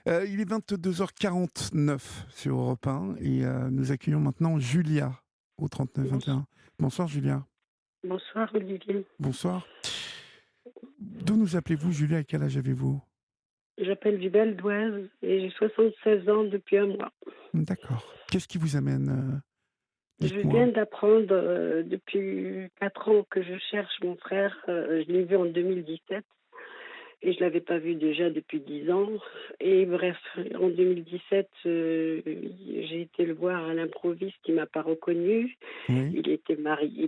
Il est 22h49 sur Europe 1 et nous accueillons maintenant Julia au 39 21. Bonsoir Julia. Bonsoir Olivier. Bonsoir. D'où nous appelez-vous Julia et quel âge avez-vous? J'appelle du Val d'Oise et j'ai 76 ans depuis un mois. D'accord. Qu'est-ce qui vous amène Je viens Dites-moi. d'apprendre depuis 4 ans que je cherche mon frère. Je l'ai vu en 2017 et je l'avais pas vu déjà depuis 10 ans. Et bref, en 2017, j'ai été le voir à l'improviste, il m'a pas reconnu. Oui. Il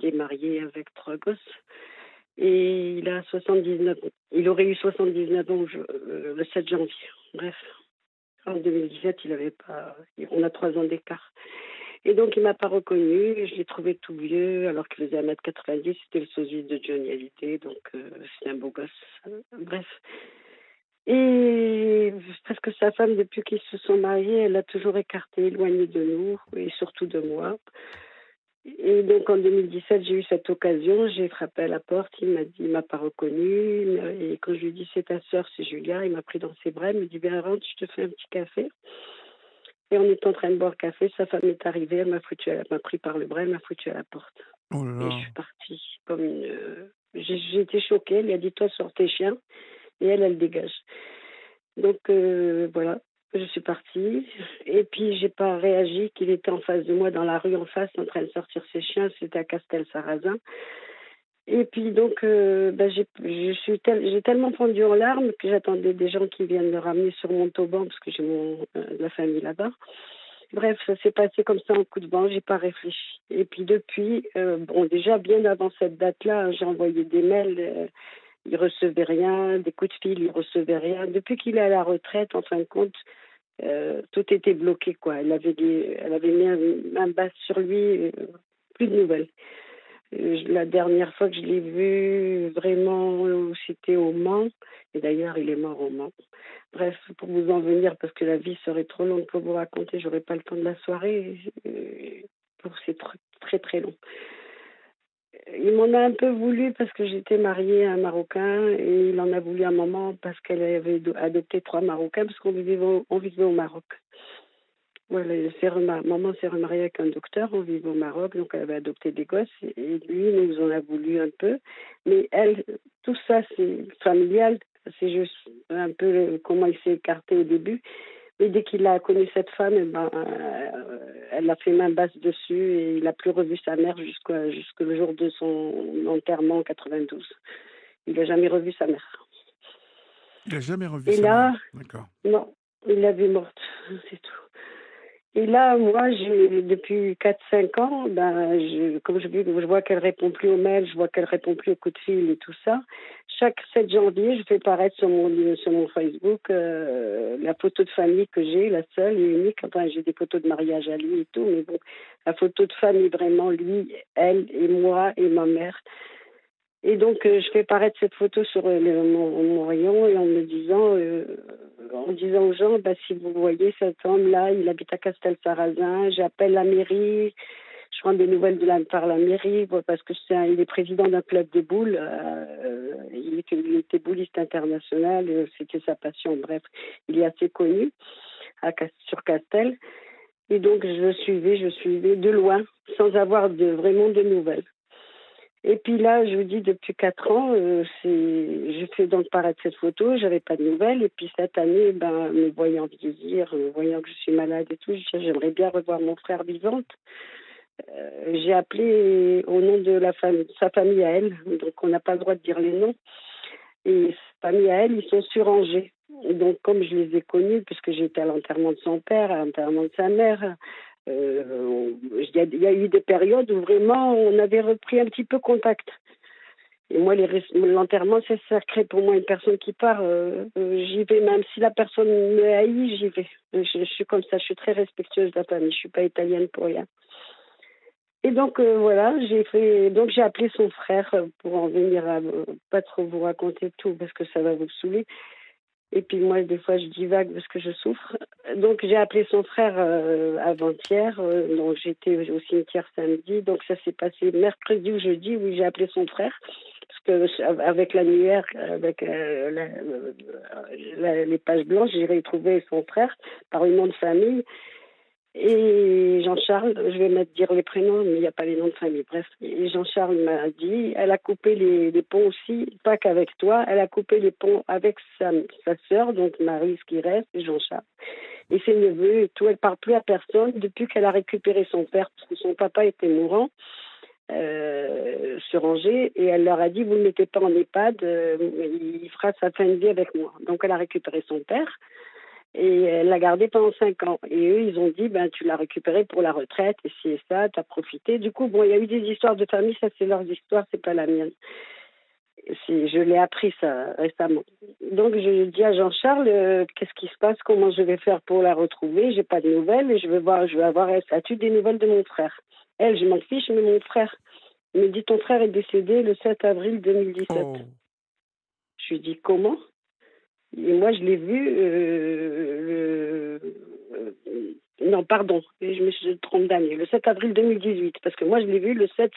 est marié avec 3 gosses. Et il a 79 ans. Il aurait eu 79 ans le 7 janvier. Bref. En 2017, il avait pas. On a 3 ans d'écart. Et donc, il m'a pas reconnu. Je l'ai trouvé tout vieux, alors qu'il faisait 1,90 m. C'était le sosie de Johnny Hallyday, donc c'était un beau gosse. Bref. Et parce que sa femme, depuis qu'ils se sont mariés, elle a toujours écarté, éloigné de nous, et surtout de moi. Et donc, en 2017, j'ai eu cette occasion. J'ai frappé à la porte. Il m'a dit, il m'a pas reconnu. Et quand je lui ai dit, c'est ta sœur, c'est Julia, il m'a pris dans ses bras. Il me dit, bien, rentre, je te fais un petit café. Et on est en train de boire le café, sa femme est arrivée, elle m'a pris par le bras, elle m'a foutu à la porte. Oh là Et je là. suis partie comme une. J'ai été choquée. Elle lui a dit toi sors tes chiens et elle dégage. Donc voilà, je suis partie. Et puis j'ai pas réagi qu'il était en face de moi dans la rue en face en train de sortir ses chiens. C'était à Castel-Sarrazin. Et puis donc j'ai tellement fondu en larmes que j'attendais des gens qui viennent me ramener sur mon tauban parce que j'ai de la famille là-bas. Bref, ça s'est passé comme ça en coup de vent, j'ai pas réfléchi. Et puis depuis, bon déjà bien avant cette date-là, j'ai envoyé des mails, il recevait rien, des coups de fil, il recevait rien. Depuis qu'il est à la retraite, en fin de compte, tout était bloqué quoi. Elle avait mis un bas sur lui, plus de nouvelles. La dernière fois que je l'ai vu vraiment, c'était au Mans. Et d'ailleurs, il est mort au Mans. Bref, pour vous en venir, parce que la vie serait trop longue pour vous raconter, j'aurais pas le temps de la soirée. C'est très très long. Il m'en a un peu voulu parce que j'étais mariée à un Marocain et il en a voulu un moment parce qu'elle avait adopté 3 Marocains parce on vivait au Maroc. Voilà, maman s'est remariée avec un docteur, on vivait au Maroc, donc elle avait adopté des gosses et lui nous en a voulu un peu. Mais elle, tout ça c'est familial, c'est juste un peu comment il s'est écarté au début. Mais dès qu'il a connu cette femme, eh ben, elle a fait main basse dessus et il n'a plus revu sa mère jusqu'au jour de son enterrement en 92. Il n'a jamais revu sa mère. Il a jamais revu Et sa mère. là, D'accord. non, il l'a vue morte, c'est tout. Et là, moi, depuis 4 5 ans, comme je vois qu'elle répond plus aux mails, je vois qu'elle répond plus aux coups de fil et tout ça. Chaque 7 janvier, je fais paraître sur mon Facebook la photo de famille que j'ai, la seule et unique. Enfin, j'ai des photos de mariage à lui et tout, mais bon, la photo de famille, vraiment, lui, elle et moi et ma mère. Et donc, je fais paraître cette photo sur mon rayon et en disant aux gens, bah, si vous voyez cet homme-là, il habite à Castel-Sarrazin, j'appelle la mairie, je prends des nouvelles par la mairie, parce que il est président d'un club de boules, il était bouliste international, c'était sa passion, bref, il est assez connu sur Castel. Et donc, je suivais de loin, sans avoir vraiment de nouvelles. Et puis là, je vous dis, depuis 4 ans, je fais donc paraître cette photo, j'avais pas de nouvelles. Et puis cette année, me voyant vieillir, voyant que je suis malade et tout, j'aimerais bien revoir mon frère vivante. J'ai appelé au nom de sa famille à elle, donc on n'a pas le droit de dire les noms. Et sa famille à elle, ils sont sur Angers. Et donc comme je les ai connus, puisque j'étais à l'enterrement de son père, à l'enterrement de sa mère, il y a eu des périodes où vraiment on avait repris un petit peu contact. Et moi, l'enterrement, c'est sacré pour moi. Une personne qui part, j'y vais, même si la personne me haït, j'y vais. Je suis comme ça, je suis très respectueuse de la famille. Je suis pas italienne pour rien. Et donc voilà, j'ai appelé son frère pour en venir à pas trop vous raconter tout parce que ça va vous saouler. Et puis moi, des fois, je divague parce que je souffre. Donc j'ai appelé son frère avant-hier. Donc j'étais au cimetière samedi. Donc ça s'est passé mercredi ou jeudi. Oui, j'ai appelé son frère avec l'annuaire, avec les pages blanches, j'ai retrouvé son frère par le nom de famille. Et Jean-Charles, je vais mettre dire les prénoms, mais il n'y a pas les noms de famille, bref. Et Jean-Charles m'a dit, elle a coupé les ponts aussi, pas qu'avec toi, elle a coupé les ponts avec sa sœur, donc Marie, ce qui reste, et Jean-Charles. Et ses neveux et tout, elle ne parle plus à personne depuis qu'elle a récupéré son père, parce que son papa était mourant sur Angers, et elle leur a dit, vous ne le mettez pas en EHPAD, il fera sa fin de vie avec moi. Donc elle a récupéré son père. Et elle l'a gardé pendant 5 ans. Et eux, ils ont dit, ben, tu l'as récupéré pour la retraite, et si et ça, t'as profité. Du coup, bon, il y a eu des histoires de famille, ça c'est leurs histoires, c'est pas la mienne. Je l'ai appris ça récemment. Donc, je dis à Jean-Charles, qu'est-ce qui se passe, comment je vais faire pour la retrouver, j'ai pas de nouvelles, et je vais avoir, as-tu des nouvelles de mon frère? Elle, je m'en fiche, mais mon frère. Il me dit, ton frère est décédé le 7 avril 2017. Oh. Je lui dis, comment? Et moi, je l'ai vu non, pardon, je me trompe d'année, le 7 avril 2018, parce que moi, je l'ai vu le 7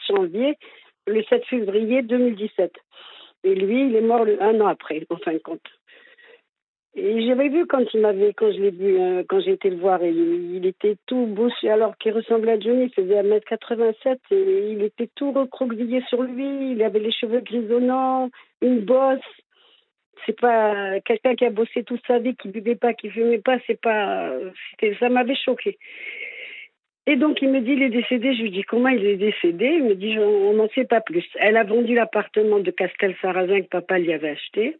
février 2017. Et lui, il est mort un an après, en fin de compte. Et j'avais vu quand je l'ai vu, quand j'ai été le voir, il était tout bouché, alors qu'il ressemblait à Johnny, il faisait 1m87, et il était tout recroquevillé sur lui, il avait les cheveux grisonnants, une bosse. C'est pas quelqu'un qui a bossé toute sa vie, qui buvait pas, qui fumait pas, ça m'avait choqué. Et donc il me dit il est décédé, je lui dis comment il est décédé, il me dit on n'en sait pas plus. Elle a vendu l'appartement de Castel-Sarrazin que papa lui avait acheté,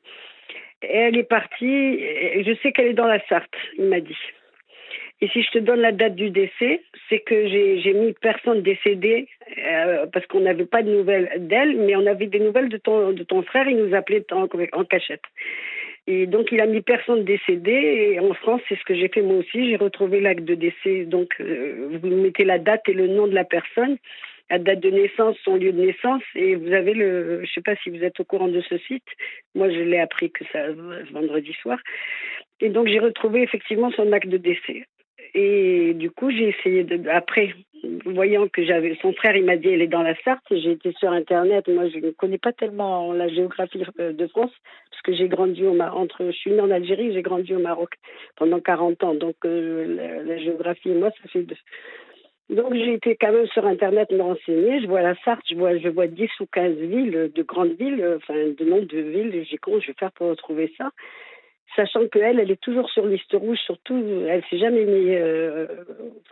et elle est partie, et je sais qu'elle est dans la Sarthe, il m'a dit. Et si je te donne la date du décès, c'est que j'ai mis personne décédée parce qu'on n'avait pas de nouvelles d'elle, mais on avait des nouvelles de ton frère, il nous appelait en cachette. Et donc il a mis personne décédée, et en France c'est ce que j'ai fait moi aussi, j'ai retrouvé l'acte de décès, donc vous mettez la date et le nom de la personne, la date de naissance, son lieu de naissance, et vous avez je ne sais pas si vous êtes au courant de ce site, moi je l'ai appris que ça vendredi soir, et donc j'ai retrouvé effectivement son acte de décès. Et du coup, j'ai essayé après, voyant que son frère, il m'a dit, elle est dans la Sarthe, j'ai été sur Internet. Moi, je ne connais pas tellement la géographie de France, parce que j'ai grandi je suis née en Algérie, j'ai grandi au Maroc pendant 40 ans. Donc, la géographie et moi, ça fait deux. Donc, j'ai été quand même sur Internet me renseigner. Je vois la Sarthe, je vois 10 ou 15 villes, de grandes villes, de nom de villes. J'ai comment je vais faire pour retrouver ça? Sachant qu'elle, elle est toujours sur liste rouge, surtout, elle s'est jamais mis.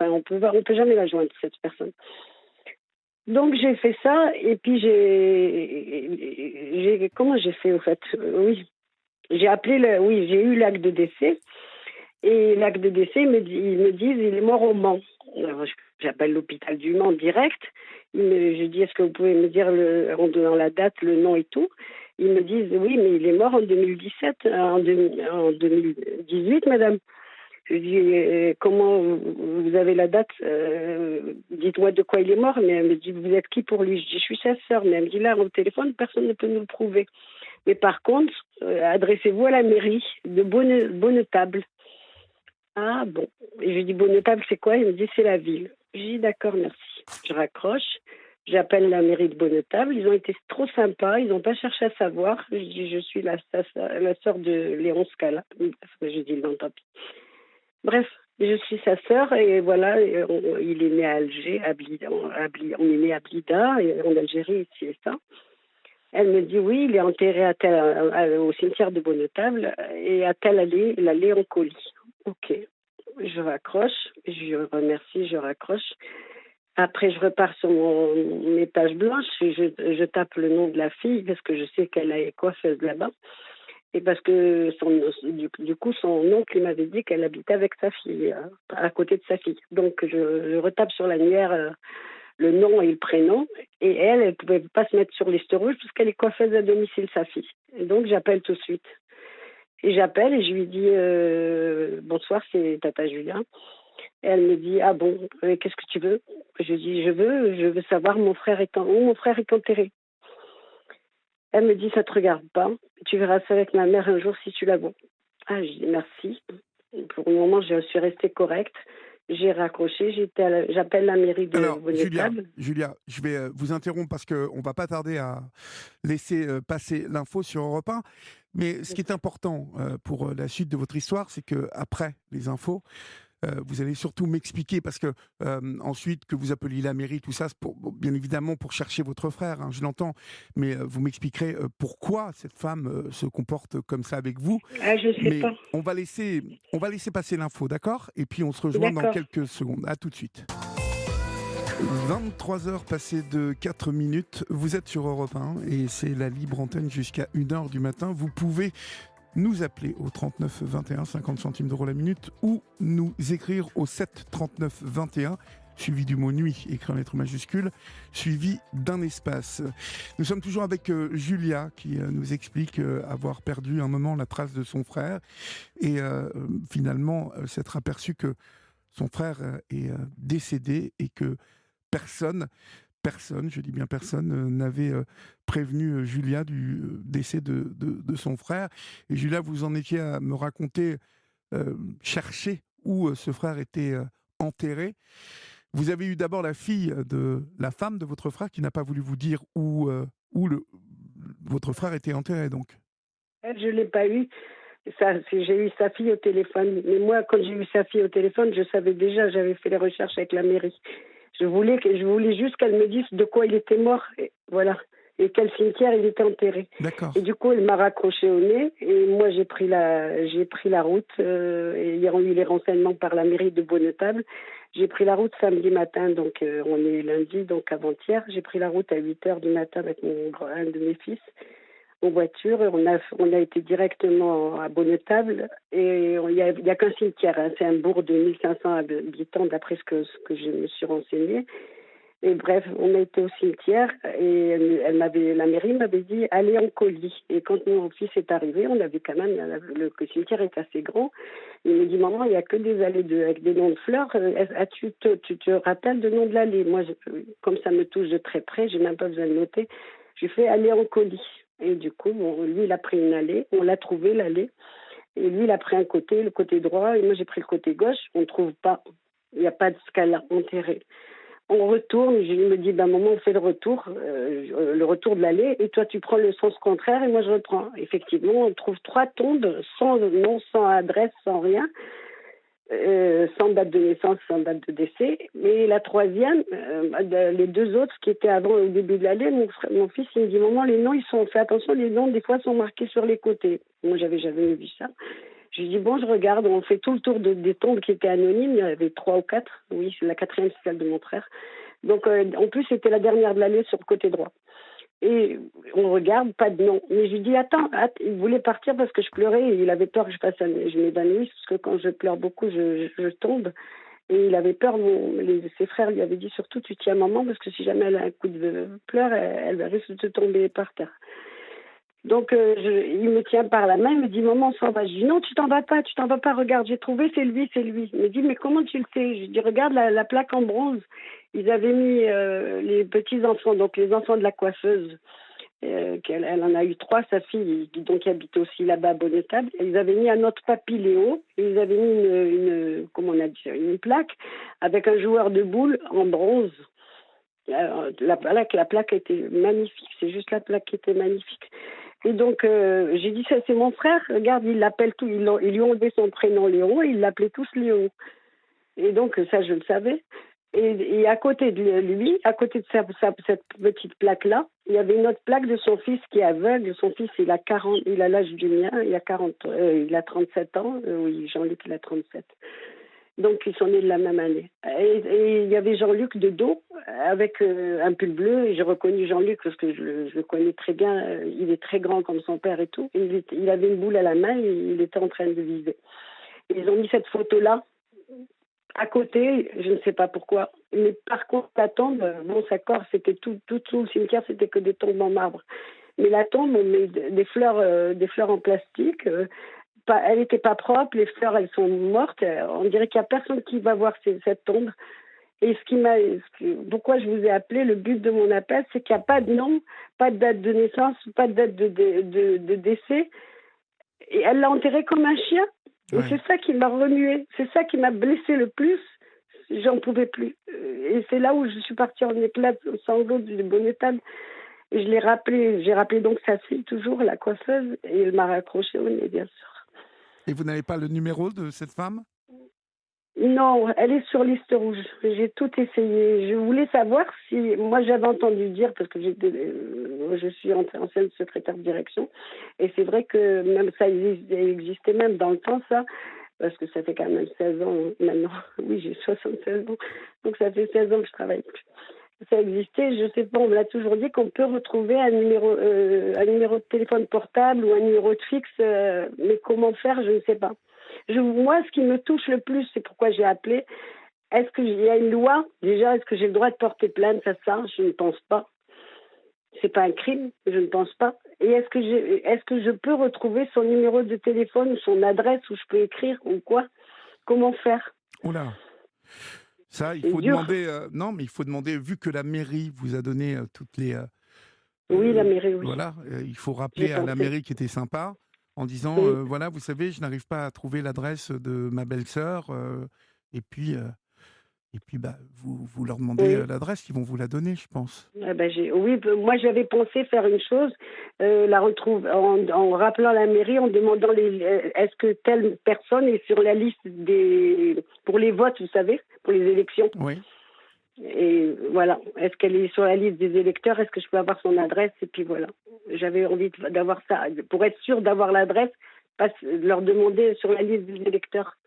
On peut jamais la joindre, cette personne. Donc j'ai fait ça, et puis comment j'ai fait au fait? Oui, j'ai appelé oui, j'ai eu l'acte de décès, et l'acte de décès, ils me disent, il est mort au Mans. Alors, j'appelle l'hôpital du Mans direct. Je dis, est-ce que vous pouvez me dire en donnant la date, le nom et tout? Ils me disent, oui, mais il est mort en 2017, en 2018, madame. Je dis, comment vous avez la date? Dites-moi de quoi il est mort. Mais elle me dit, vous êtes qui pour lui? Je dis, je suis sa sœur. Mais elle me dit, là, au téléphone, personne ne peut nous le prouver. Mais par contre, adressez-vous à la mairie de Bonnetable. Ah bon. Et je lui dis, Bonnetable, c'est quoi? Il me dit, c'est la ville. Je dis, d'accord, merci. Je raccroche. J'appelle la mairie de Bonnetable. Ils ont été trop sympas. Ils n'ont pas cherché à savoir. Je dis, je suis la sœur de Léon Scala. Je dis, non, tant pis. Bref, je suis sa sœur, et voilà, il est né à Alger, on est né à Blida, en Algérie, ici et ça. Elle me dit, oui, il est enterré au cimetière de Bonnetable, et à telle allée, l'allée en colis. Ok, je raccroche, je remercie, je raccroche. Après, je repars sur mes pages blanches, je tape le nom de la fille, parce que je sais qu'elle est coiffeuse là-bas. Et parce que du coup, son oncle m'avait dit qu'elle habitait avec sa fille, à côté de sa fille. Donc, je retape sur l'annuaire le nom et le prénom. Et elle ne pouvait pas se mettre sur liste rouge parce qu'elle est coiffeuse à domicile, sa fille. Et donc, j'appelle tout de suite. Et j'appelle et je lui dis bonsoir, c'est Tata Julien. Et elle me dit, ah bon, qu'est-ce que tu veux? Je dis, je veux savoir où mon frère est enterré. Elle me dit, ça te regarde pas. Tu verras ça avec ma mère un jour si tu la vois. Ah, je dis merci. Pour le moment, je suis restée correcte. J'ai raccroché, j'appelle la mairie de Alors, Bonnetable. Julia, je vais vous interrompre parce qu'on ne va pas tarder à laisser passer l'info sur Europe 1. Mais ce qui est important pour la suite de votre histoire, c'est que après les infos, vous allez surtout m'expliquer, parce que ensuite que vous appeliez la mairie, tout ça, c'est bien évidemment pour chercher votre frère, hein, je l'entends, mais vous m'expliquerez pourquoi cette femme se comporte comme ça avec vous. Ah, je sais Mais pas. on va laisser passer l'info, d'accord? Et puis on se rejoint dans D'accord. quelques secondes. À tout de suite. 23 heures passées de 4 minutes, vous êtes sur Europe 1 et c'est la libre antenne jusqu'à 1 heure du matin. Vous pouvez nous appeler au 39 21, 50 centimes d'euros la minute, ou nous écrire au 7 39 21, suivi du mot nuit, écrit en lettres majuscules, suivi d'un espace. Nous sommes toujours avec Julia, qui nous explique avoir perdu un moment la trace de son frère et finalement s'être aperçu que son frère est décédé et que personne, je dis bien personne, n'avait prévenu Julia du décès de son frère. Et Julia, vous en étiez à me raconter, chercher où ce frère était enterré. Vous avez eu d'abord la fille de la femme de votre frère qui n'a pas voulu vous dire votre frère était enterré, donc. Elle, je l'ai pas eu. J'ai eu sa fille au téléphone. Mais moi, quand j'ai eu sa fille au téléphone, je savais déjà, j'avais fait les recherches avec la mairie. Je voulais juste qu'elle me dise de quoi il était mort, et voilà, et quel cimetière il était enterré. Et D'accord. du coup, elle m'a raccroché au nez, et moi j'ai pris la route, ayant eu les renseignements par la mairie de Bonnetable. J'ai pris la route samedi matin, donc on est lundi, donc avant-hier. J'ai pris la route à 8 heures du matin avec un de mes fils en voiture. On a été directement à Bonnetable, et il y a qu'un cimetière, hein. C'est un bourg de 1500 habitants d'après ce que je me suis renseignée. Et bref, on a été au cimetière, et la mairie m'avait dit allez en colis. Et quand mon fils est arrivé, on avait quand même, le cimetière est assez grand. Il me dit maman, il n'y a que des allées avec des noms de fleurs. Tu te rappelles le nom de l'allée? Moi, comme ça me touche de très près, j'ai même pas besoin de noter. Je fais aller en colis. Et du coup, bon, lui, il a pris une allée, on l'a trouvé l'allée. Et lui, il a pris un côté, le côté droit, et moi, j'ai pris le côté gauche. On ne trouve pas, il n'y a pas de scala enterré. On retourne, je me dis, ben, maman, on fait le retour de l'allée, et toi, tu prends le sens contraire, et moi, je reprends. Effectivement, on trouve 3 tombes, sans nom, sans adresse, sans rien, sans date de naissance, sans date de décès. Mais la troisième, les 2 autres qui étaient avant, au début de l'allée, mon fils, il me dit, maman, les noms, fais attention, les noms, des fois, sont marqués sur les côtés. Moi, j'avais jamais vu ça. Je lui dis, bon, je regarde, on fait tout le tour des tombes qui étaient anonymes. Il y en avait 3 ou 4. Oui, c'est la quatrième, c'est celle de mon frère. Donc, en plus, c'était la dernière de l'allée sur le côté droit. Et on regarde, pas de nom. Mais je lui dis, attends, il voulait partir parce que je pleurais et il avait peur que je m'évanouisse, parce que quand je pleure beaucoup, je tombe. Et il avait peur, ses frères lui avaient dit surtout, tu tiens maman, parce que si jamais elle a un coup de pleurs, elle risque de tomber par terre. Donc, il me tient par la main, il me dit, maman, on s'en va. Je dis, non, tu t'en vas pas, regarde, j'ai trouvé, c'est lui, c'est lui. Il me dit, mais comment tu le sais? Je dis, regarde la plaque en bronze. Ils avaient mis les petits-enfants, donc les enfants de la coiffeuse, elle en a eu 3, sa fille, qui habite aussi là-bas à Bonnetable. Ils avaient mis un autre papy Léo, et ils avaient mis comment on a dit, une plaque avec un joueur de boules en bronze. La plaque était magnifique, c'est juste la plaque qui était magnifique. Et donc, j'ai dit, ça c'est mon frère, regarde, il l'appelle tout, ils lui ont enlevé son prénom Léon, et ils l'appelaient tous Léon. Et donc, ça, je le savais. Et à côté de lui, à côté de cette petite plaque-là, il y avait une autre plaque de son fils qui est aveugle. Son fils, il a l'âge du mien, il a 37 ans. Oui, Jean-Luc, il a 37. Donc, ils sont nés de la même année. Et il y avait Jean-Luc de dos, avec un pull bleu. Et j'ai reconnu Jean-Luc parce que je le connais très bien. Il est très grand comme son père et tout. Il avait une boule à la main et il était en train de viser. Et ils ont mis cette photo-là à côté, je ne sais pas pourquoi. Mais par contre, la tombe, bon, sa corps, c'était tout le cimetière, c'était que des tombes en marbre. Mais la tombe, on met des fleurs en plastique. Elle n'était pas propre, les fleurs, elles sont mortes. On dirait qu'il n'y a personne qui va voir cette tombe. Et pourquoi je vous ai appelé, le but de mon appel, c'est qu'il n'y a pas de nom, pas de date de naissance, pas de date de décès. Et elle l'a enterré comme un chien. Et Ouais. c'est ça qui m'a remué, c'est ça qui m'a blessé le plus, j'en pouvais plus. Et c'est là où je suis partie en éclats, sans sanglots du bon état. Et je l'ai rappelé, j'ai rappelé donc sa fille, toujours, la coiffeuse, et elle m'a raccroché au nez, bien sûr. Et vous n'avez pas le numéro de cette femme? Non, elle est sur liste rouge. J'ai tout essayé. Je voulais savoir si... Moi, j'avais entendu dire, parce que je suis ancienne secrétaire de direction, et c'est vrai que même ça existait même dans le temps, ça, parce que ça fait quand même 16 ans maintenant. Oui, j'ai 76 ans, donc ça fait 16 ans que je travaille plus. Ça existait, je sais pas, on me l'a toujours dit qu'on peut retrouver un numéro de téléphone portable ou un numéro de fixe, mais comment faire, je ne sais pas. Moi, ce qui me touche le plus, c'est pourquoi j'ai appelé. Est-ce qu'il y a une loi? Déjà, est-ce que j'ai le droit de porter plainte à ça? Je ne pense pas. C'est pas un crime, je ne pense pas. Et est-ce que je peux retrouver son numéro de téléphone ou son adresse où je peux écrire ou quoi? Comment faire? Oula, ça, il C'est faut dur. demander. Non, mais il faut demander, vu que la mairie vous a donné toutes les. Oui, la mairie, oui. Voilà, il faut J'ai rappeler à la pensé. mairie qui était sympa en disant Oui. voilà, vous savez, je n'arrive pas à trouver l'adresse de ma belle-sœur. Et puis, bah, vous leur demandez Oui. l'adresse, ils vont vous la donner, je pense. Ah ben oui, moi j'avais pensé faire une chose, la retrouve en rappelant la mairie, en demandant est-ce que telle personne est sur la liste pour les votes, vous savez, pour les élections. Oui. Et voilà, est-ce qu'elle est sur la liste des électeurs? Est-ce que je peux avoir son adresse? Et puis voilà, j'avais envie d'avoir ça, pour être sûre d'avoir l'adresse, leur demander sur la liste des électeurs.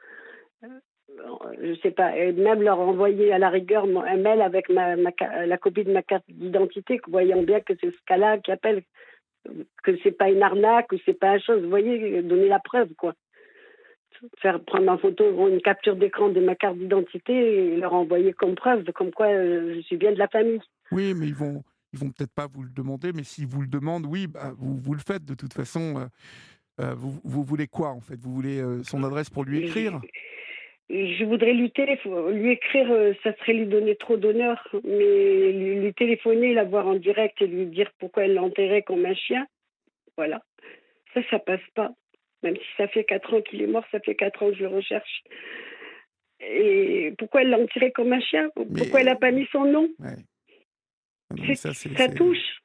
Je sais pas, et même leur envoyer à la rigueur un mail avec la copie de ma carte d'identité, voyant bien que c'est ce cas-là qui appelle, que c'est pas une arnaque ou c'est pas une chose, vous voyez, donner la preuve, quoi. Faire prendre en photo une capture d'écran de ma carte d'identité et leur envoyer comme preuve, comme quoi je suis bien de la famille. Oui, mais ils vont peut-être pas vous le demander, mais s'ils vous le demandent, oui, bah, vous le faites de toute façon. Vous voulez quoi, en fait? Vous voulez son adresse pour lui écrire? Je voudrais lui écrire, ça serait lui donner trop d'honneur, mais lui téléphoner, la voir en direct et lui dire pourquoi elle l'a enterré comme un chien, voilà. Ça passe pas. Même si ça fait 4 ans qu'il est mort, ça fait 4 ans que je le recherche. Et pourquoi elle l'a enterré comme un chien? Pourquoi elle Mais n'a pas mis son nom? ouais. Non, mais ça, c'est Ça touche.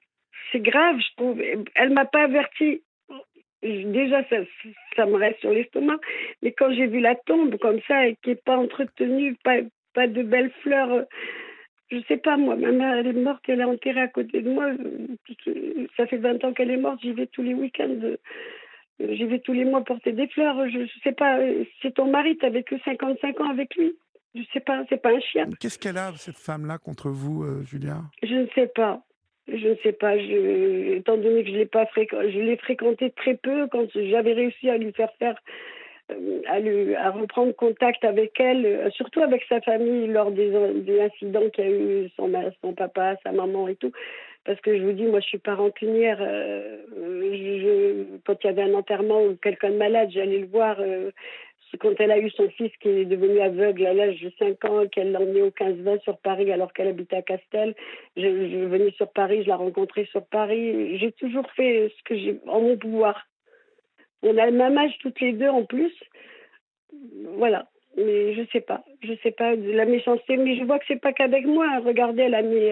C'est grave, je trouve. Elle m'a pas averti. Déjà, ça me reste sur l'estomac. Mais quand j'ai vu la tombe comme ça et qui n'est pas entretenue, pas de belles fleurs, je sais pas, moi, ma mère, elle est morte, elle est enterrée à côté de moi. Ça fait 20 ans qu'elle est morte, j'y vais tous les week-ends. J'y vais tous les mois porter des fleurs. Je sais pas, c'est ton mari, tu as vécu 55 ans avec lui. Je sais pas, c'est pas un chien. qu'est-ce qu'elle a, cette femme-là, contre vous, Julia? Je ne sais pas. Je ne sais pas. Étant donné que je l'ai fréquenté très peu, quand j'avais réussi à lui faire faire, à reprendre contact avec elle, surtout avec sa famille lors des incidents qu'il y a eu, son papa, sa maman et tout. Parce que je vous dis, moi, je suis pas rancunière. Quand il y avait un enterrement ou quelqu'un de malade, j'allais le voir. Quand elle a eu son fils qui est devenu aveugle à l'âge de 5 ans, qu'elle l'a emmené au 15-20 sur Paris alors qu'elle habitait à Castel, je venais sur Paris, je la rencontrais sur Paris. J'ai toujours fait ce que j'ai en mon pouvoir. On a le même âge toutes les deux en plus. Voilà. Mais je sais pas de la méchanceté, mais je vois que c'est pas qu'avec moi. Regardez, elle a mis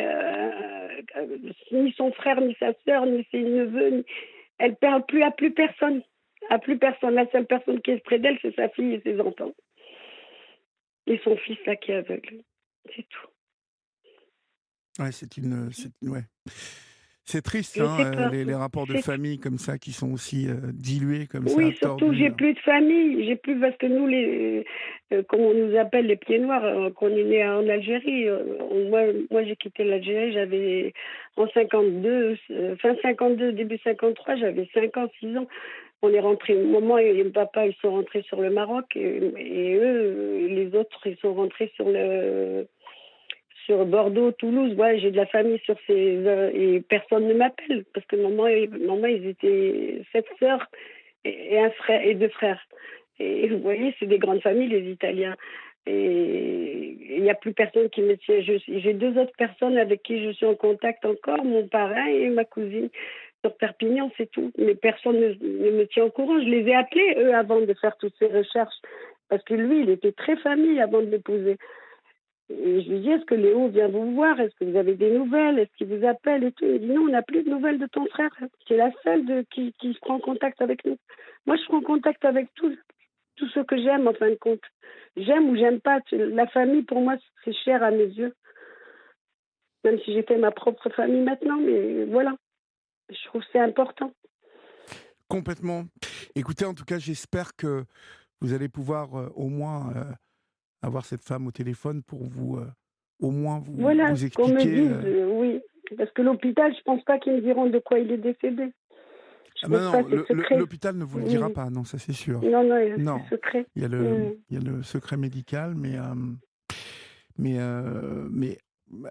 ni son frère, ni sa sœur, ni ses neveux. Elle parle plus à plus personne. À plus personne. La seule personne qui est près d'elle, c'est sa fille et ses enfants. Et son fils là qui est aveugle. C'est tout. Ouais, ouais. C'est triste, Je hein, sais pas. les rapports de C'est famille comme ça qui sont aussi dilués comme ça, Oui, surtout, tordus. j'ai plus de famille. J'ai plus parce que nous, comme on nous appelle les pieds noirs, qu'on est né en Algérie. Moi, j'ai quitté l'Algérie, j'avais en 52, fin 52, début 53, j'avais 5 ans, 6 ans. On est rentrés, maman et papa, ils sont rentrés sur le Maroc et eux, les autres, ils sont rentrés sur Bordeaux, Toulouse. Ouais, j'ai de la famille sur et personne ne m'appelle parce que maman, ils étaient 7 sœurs et un frère et 2 frères. Et vous voyez, c'est des grandes familles, les Italiens. Et il n'y a plus personne qui me tient. J'ai 2 autres personnes avec qui je suis en contact encore, mon parrain et ma cousine. Sur Perpignan, c'est tout. Mais personne ne me tient au courant. Je les ai appelés, eux, avant de faire toutes ces recherches. Parce que lui, il était très famille avant de l'épouser. Et je lui dis, est-ce que Léo vient vous voir? Est-ce que vous avez des nouvelles? Est-ce qu'il vous appelle et tout? Il dit, non, on n'a plus de nouvelles de ton frère. C'est la seule qui prend contact avec nous. Moi, je prends contact avec tous ceux que j'aime, en fin de compte. J'aime ou j'aime pas. La famille, pour moi, c'est cher à mes yeux. Même si j'ai fait ma propre famille maintenant, mais voilà. Je trouve que c'est important. Complètement. Écoutez, en tout cas, j'espère que vous allez pouvoir au moins avoir cette femme au téléphone pour vous, au moins Voilà, vous qu'on me expliquer. dise, oui. Parce que l'hôpital, je pense pas qu'ils me diront de quoi il est décédé. Je Ah ben pense pas, non, c'est secret. l'hôpital ne vous le dira Oui. pas, non, ça c'est sûr. Non, non, c'est Non, secret. Mm. il y a le secret médical, mais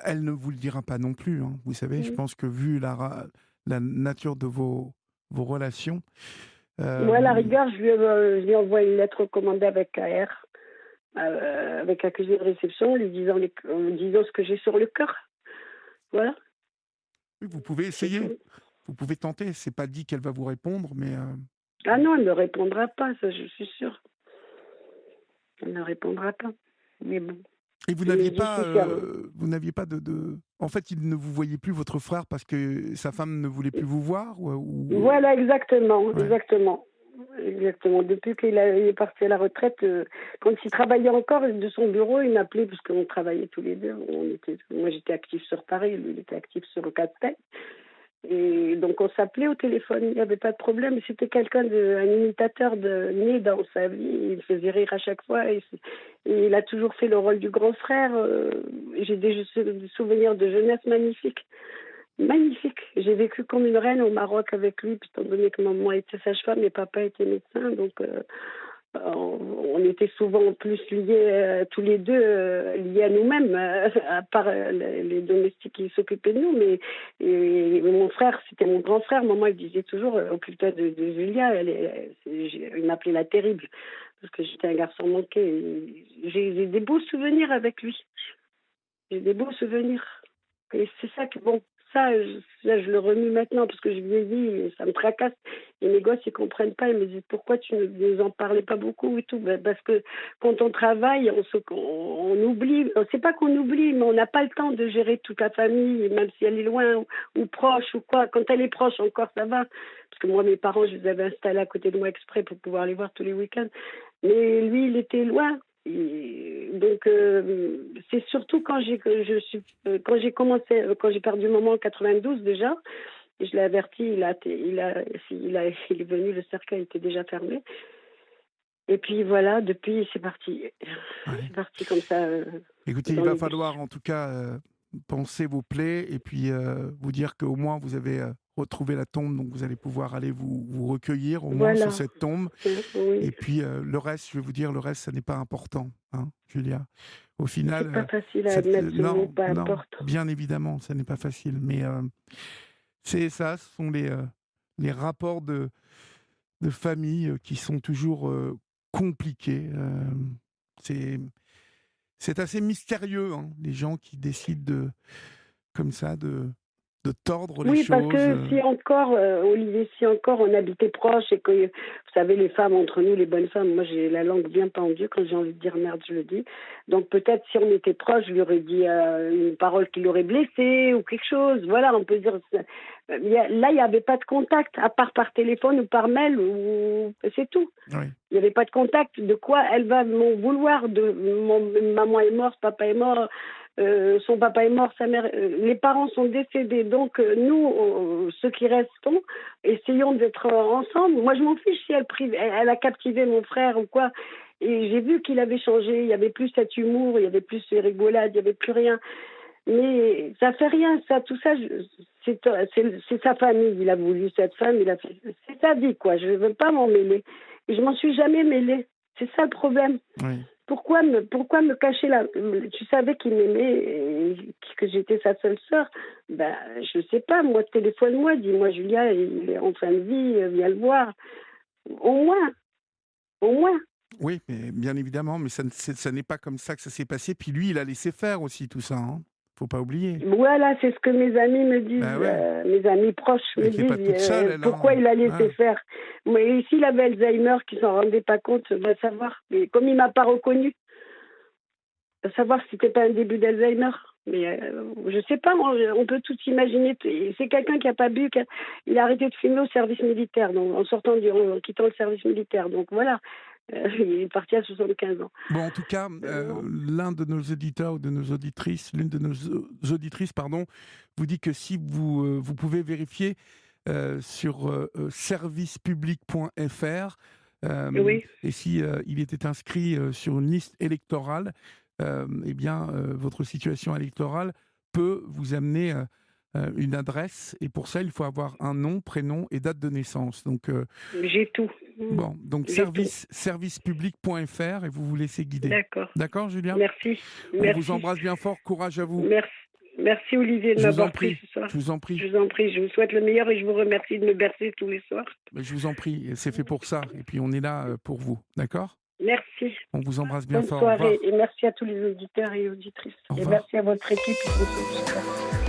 elle ne vous le dira pas non plus. Hein. Vous savez, je Mm. pense que vu la nature de vos relations, Moi, à la euh, rigueur, je lui envoie une lettre recommandée avec AR, avec accusé de réception, lui disant, en disant ce que j'ai sur le cœur. Voilà, oui, vous pouvez c'est essayer, tout. vous pouvez tenter. C'est pas dit qu'elle va vous répondre, mais Ah non, elle ne répondra pas, ça, je suis sûre. Elle ne répondra pas. Mais bon, et vous c'est n'aviez pas, difficile. Hein. En fait, il ne vous voyait plus votre frère parce que sa femme ne voulait plus vous voir Voilà, exactement, ouais. exactement. Exactement. Depuis il est parti à la retraite, quand il travaillait encore de son bureau, il m'appelait parce qu'on travaillait tous les deux. Moi, j'étais active sur Paris, lui, il était actif sur Castel. Et donc, on s'appelait au téléphone, il n'y avait pas de problème. C'était un imitateur né dans sa vie. Il faisait rire à chaque fois. Et il a toujours fait le rôle du grand frère. J'ai des souvenirs de jeunesse magnifiques. Magnifique. J'ai vécu comme une reine au Maroc avec lui, étant donné que maman était sage-femme et papa était médecin. Donc, on était souvent plus liés, tous les deux, liés à nous-mêmes, à part les domestiques qui s'occupaient de nous. Mais et mon frère, c'était mon grand frère. Maman, elle disait toujours, occupe-toi de Julia. Il m'appelait la terrible, parce que j'étais un garçon manqué. Et j'ai des beaux souvenirs avec lui. J'ai des beaux souvenirs. Et c'est ça que, bon, ça, je le remue maintenant parce que je vieillis et ça me tracasse. Et mes gosses, ils comprennent pas. Ils me disent pourquoi tu ne nous en parlais pas beaucoup et tout. Ben, parce que quand on travaille, on oublie. C'est pas qu'on oublie, mais on n'a pas le temps de gérer toute la famille, même si elle est loin ou proche ou quoi. Quand elle est proche, encore, ça va. Parce que moi, mes parents, je les avais installés à côté de moi exprès pour pouvoir les voir tous les week-ends. Mais lui, il était loin. Et donc c'est surtout quand j'ai commencé, quand j'ai perdu maman en 92 déjà, et je l'ai averti, il est venu, le cercueil était déjà fermé. Et puis voilà, depuis c'est parti, Ouais. c'est parti comme ça. Écoutez, il Dans va les bus. falloir en tout cas penser vos plaies et puis vous dire qu'au moins vous avez retrouvé la tombe, donc vous allez pouvoir aller vous recueillir au moins sur Voilà, cette tombe. oui. Et puis le reste, je vais vous dire, le reste, ça n'est pas important, hein, Julia. Au final, C'est pas facile à admettre ce mot, non, peu non, importe. bien évidemment, ça n'est pas facile. Mais c'est ça, ce sont les rapports de famille qui sont toujours compliqués. C'est c'est assez mystérieux, hein, les gens qui décident comme ça de tordre les Oui, parce choses. que si encore, Olivier, si encore on habitait proche et que, vous savez, les femmes, entre nous, les bonnes femmes, moi j'ai la langue bien pendue, quand j'ai envie de dire merde, je le dis. Donc peut-être si on était proche, je lui aurais dit une parole qui l'aurait blessé ou quelque chose. Voilà, on peut dire. Là, il n'y avait pas de contact, à part par téléphone ou par mail, ou c'est tout. Oui. Il n'y avait pas de contact. De quoi elle va m'en vouloir maman est morte, papa est mort, son papa est mort, sa mère, les parents sont décédés. Donc nous, ceux qui restons, essayons d'être ensemble. Moi, je m'en fiche si elle a captivé mon frère ou quoi. Et j'ai vu qu'il avait changé. Il y avait plus cet humour, il y avait plus ces rigolades, il y avait plus rien. Mais ça fait rien, ça, tout ça, c'est sa famille. Il a voulu cette femme, c'est sa vie, quoi. Je ne veux pas m'en mêler. Et je m'en suis jamais mêlée. C'est ça le problème. Oui. Pourquoi me cacher là? Tu savais qu'il m'aimait et que j'étais sa seule sœur. Ben, je sais pas, moi, téléphone-moi, dis-moi, Julia, il est en fin de vie, viens le voir. Au moins, au moins. Oui, mais bien évidemment, mais ça n'est pas comme ça que ça s'est passé. Puis lui, il a laissé faire aussi tout ça. Hein. Faut pas oublier. Voilà, c'est ce que mes amis me disent, Ben ouais. mes amis proches Elle me n'était pas toute disent, seule, elle. pourquoi Hein. il a laissé Ouais. faire. Mais s'il avait Alzheimer, qui s'en rendait pas compte, va savoir. Mais comme il m'a pas reconnu, savoir si c'était pas un début d'Alzheimer. Mais je sais pas, on peut tout imaginer. C'est quelqu'un qui a pas bu, il a arrêté de fumer au service militaire, donc en quittant le service militaire. Donc voilà, il est parti à 75 ans. Bon, en tout cas, l'un de nos auditeurs ou de nos auditrices, l'une de nos auditrices, pardon, vous dit que si vous pouvez vérifier sur servicepublic.fr, Oui, et si il était inscrit sur une liste électorale, eh bien, votre situation électorale peut vous amener une adresse, et pour ça, il faut avoir un nom, prénom et date de naissance. Donc, j'ai tout. bon, donc J'ai tout. servicepublic.fr, et vous vous laissez guider. D'accord. D'accord, Julien? Merci. On vous embrasse bien fort, courage à vous. Merci. Merci Olivier de Je vous en m'avoir pris prie, ce soir. je vous en prie. Je vous en prie, je vous souhaite le meilleur et je vous remercie de me bercer tous les soirs. Je vous en prie, c'est fait pour ça, et puis on est là pour vous, d'accord? Merci. On vous embrasse bien Bonne fort, au revoir. soirée et merci à tous les auditeurs et auditrices. Au Et revoir. merci à votre équipe.